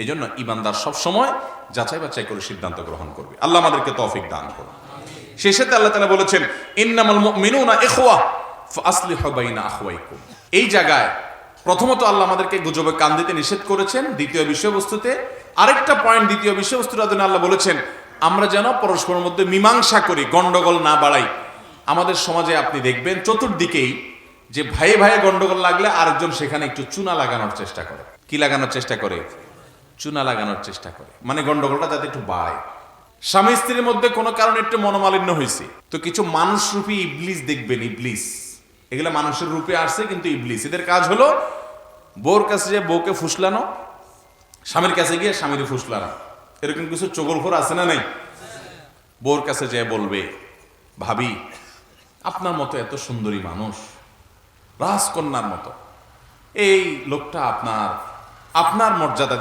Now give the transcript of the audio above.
এই জন্য ইমানদার সবসময় যাচাই বাছাই করে সিদ্ধান্ত গ্রহণ করবে। আল্লাহ আমাদেরকে তৌফিক দান করুন। শেষেতে আল্লাহ তাআলা বলেছেন, ইন্নামাল মুমিনুনা ইখওয়া ফাসলিহু বাইনা আখওয়াইকুম। এই জায়গায় প্রথমত আল্লাহ আমাদেরকে গুজবে কান দিতে নিষেধ করেছেন। দ্বিতীয় বিষয়বস্তুতে আরেকটা পয়েন্ট, দ্বিতীয় বিষয়বস্তুর জন্য আল্লাহ বলেছেন আমরা যেন পরস্পরের মধ্যে মীমাংসা করি, গন্ডগোল না বাড়াই। আমাদের সমাজে আপনি দেখবেন চতুর্দিকেই যে ভাইয়ে ভাইয়ে গন্ডগোল লাগলে আরেকজন সেখানে একটু চুনা লাগানোর চেষ্টা করে। কি লাগানোর চেষ্টা করে? চুনা লাগানোর চেষ্টা করে, মানে গন্ডগোলটা যাতে একটু বাড়ে। স্বামী স্ত্রীর মধ্যে কোনো কারণে একটু মনোমালিন্য হয়েছে, তো কিছু মানুষরূপী ইবলিস দেখবেন, ইবলিস এগুলা মানুষের রূপে আসছে কিন্তু ইবলিস। এদের কাজ হলো বউর কাছে যে বউকে ফুসলানো, স্বামীর কাছে গিয়ে স্বামীর ফুসলানো। এরকম কিছু চগলখোর আছে না নাই? বউর কাছে যে বলবে, ভাবি আপনার মতো এত সুন্দরী মানুষ, রাজকন্যার মতো, এই লোকটা আপনার মর্যাদা